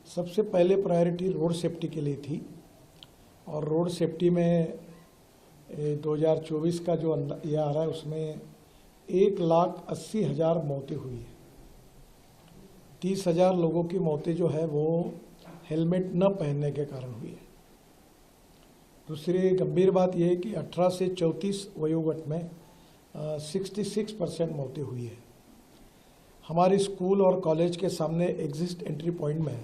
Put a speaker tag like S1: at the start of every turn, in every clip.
S1: सबसे पहले priority road safety के लिए थी और रोड सेफ्टी में 2024 का जो ये आ रहा है उसमें 1,80,000 मौतें हुई है। 30,000 लोगों की मौतें जो है वो हेलमेट न पहनने के कारण हुई है। दूसरी गंभीर बात यह है कि 18 से 34 वयोवर्ग में 66% मौतें हुई है। हमारे स्कूल और कॉलेज के सामने एग्जिट एंट्री पॉइंट में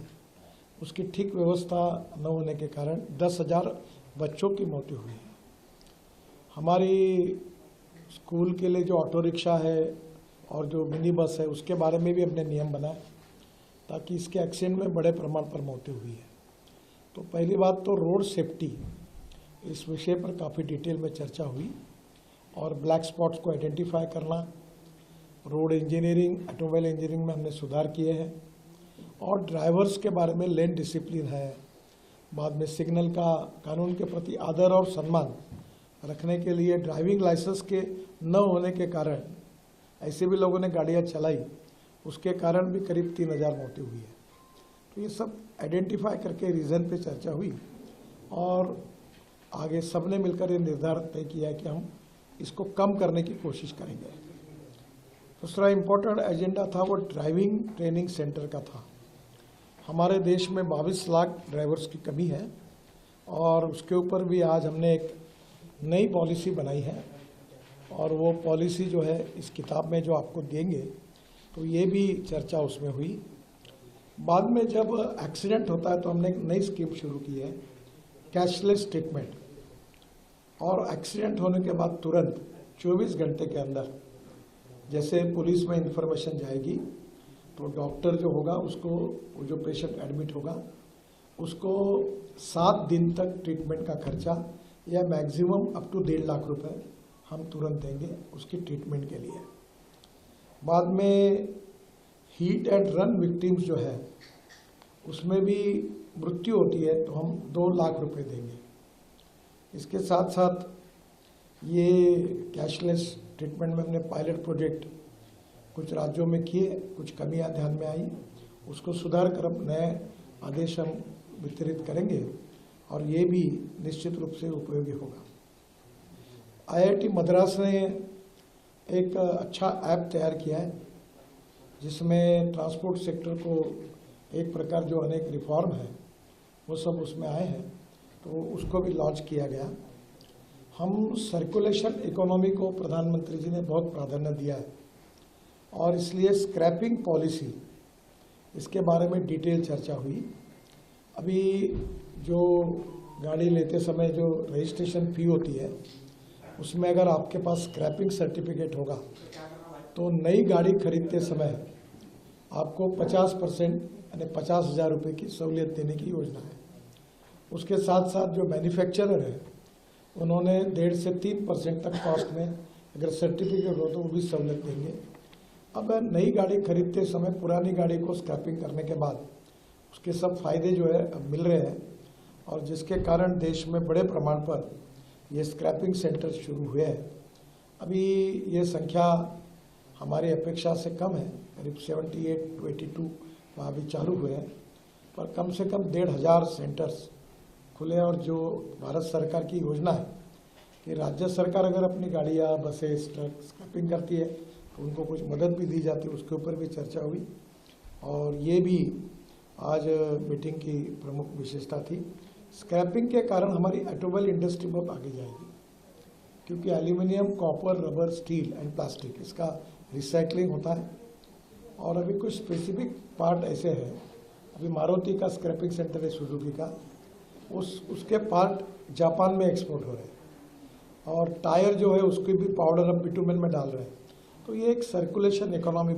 S1: उसकी ठीक व्यवस्था न होने के कारण 10,000 बच्चों की मौतें हुई है। हमारी स्कूल के लिए जो ऑटो रिक्शा है और जो मिनी बस है उसके बारे में भी हमने नियम बनाए ताकि इसके एक्सीडेंट में बड़े प्रमाण पर मौतें हुई है। तो पहली बात तो रोड सेफ्टी, इस विषय पर काफ़ी डिटेल में चर्चा हुई और ब्लैक स्पॉट्स को आइडेंटिफाई करना, रोड इंजीनियरिंग, ऑटोमोबाइल इंजीनियरिंग में हमने सुधार किए हैं और ड्राइवर्स के बारे में लेन डिसिप्लिन है। बाद में सिग्नल का कानून के प्रति आदर और सम्मान रखने के लिए ड्राइविंग लाइसेंस के न होने के कारण ऐसे भी लोगों ने गाड़ियां चलाई, उसके कारण भी करीब 3,000 मौतें हुई है। तो ये सब आइडेंटिफाई करके रीज़न पे चर्चा हुई और आगे सबने मिलकर ये निर्धार तय किया है कि हम इसको कम करने की कोशिश करेंगे। दूसरा इम्पोर्टेंट एजेंडा था वो ड्राइविंग ट्रेनिंग सेंटर का था। हमारे देश में 22 लाख ड्राइवर्स की कमी है और उसके ऊपर भी आज हमने एक नई पॉलिसी बनाई है और वो पॉलिसी जो है इस किताब में जो आपको देंगे तो ये भी चर्चा उसमें हुई। बाद में जब एक्सीडेंट होता है तो हमने एक नई स्कीम शुरू की है, कैशलेस ट्रीटमेंट, और एक्सीडेंट होने के बाद तुरंत 24 घंटे के अंदर जैसे पुलिस में इंफॉर्मेशन जाएगी तो डॉक्टर जो होगा उसको, जो पेशेंट एडमिट होगा उसको 7 दिन तक ट्रीटमेंट का खर्चा या मैक्सिमम अप टू 1.5 लाख रुपए हम तुरंत देंगे उसकी ट्रीटमेंट के लिए। बाद में हीट एंड रन विक्टिम्स जो है उसमें भी मृत्यु होती है तो हम 2 लाख रुपए देंगे। इसके साथ साथ ये कैशलेस ट्रीटमेंट में हमने पायलट प्रोजेक्ट कुछ राज्यों में किए, कुछ कमियां ध्यान में आई, उसको सुधार कर अब नए आदेश हम वितरित करेंगे और ये भी निश्चित रूप से उपयोगी होगा। IIT मद्रास ने एक अच्छा ऐप तैयार किया है जिसमें ट्रांसपोर्ट सेक्टर को एक प्रकार जो अनेक रिफॉर्म है वो सब उसमें आए हैं, तो उसको भी लॉन्च किया गया। हम सर्कुलेशन इकोनॉमी को प्रधानमंत्री जी ने बहुत प्राधान्य दिया है और इसलिए स्क्रैपिंग पॉलिसी, इसके बारे में डिटेल चर्चा हुई। अभी जो गाड़ी लेते समय जो रजिस्ट्रेशन फ़ी होती है उसमें अगर आपके पास स्क्रैपिंग सर्टिफिकेट होगा तो नई गाड़ी खरीदते समय आपको 50% यानी 50,000 रुपये की सहूलियत देने की योजना है। उसके साथ साथ जो मैन्युफैक्चरर है उन्होंने 1.5 से 3% तक कॉस्ट में अगर सर्टिफिकेट हो तो वो भी सहूलियत देंगे। अब नई गाड़ी खरीदते समय पुरानी गाड़ी को स्क्रैपिंग करने के बाद उसके सब फायदे जो है अब मिल रहे हैं और जिसके कारण देश में बड़े प्रमाण पर ये स्क्रैपिंग सेंटर शुरू हुए हैं। अभी ये संख्या हमारी अपेक्षा से कम है, करीब 78 to 82 वहाँ भी चालू हुए हैं, पर कम से कम 1,500 सेंटर्स खुले। और जो भारत सरकार की योजना है कि राज्य सरकार अगर अपनी गाड़ियाँ, बसेस, ट्रक स्क्रैपिंग करती है तो उनको कुछ मदद भी दी जाती है, उसके ऊपर भी चर्चा हुई और ये भी आज मीटिंग की प्रमुख विशेषता थी। स्क्रैपिंग के कारण हमारी ऑटोमोबाइल इंडस्ट्री बहुत आगे जाएगी क्योंकि aluminium, copper, rubber, steel and plastic इसका रिसाइकलिंग होता है और अभी कुछ स्पेसिफिक पार्ट ऐसे हैं, अभी मारुति का स्क्रैपिंग सेंटर है, सुजुकी का, उसके पार्ट जापान में एक्सपोर्ट हो रहे हैं और टायर जो है उसके भी पाउडर अब बिटुमेन में डाल रहे हैं। तो ये एक सर्कुलेशन इकोनॉमी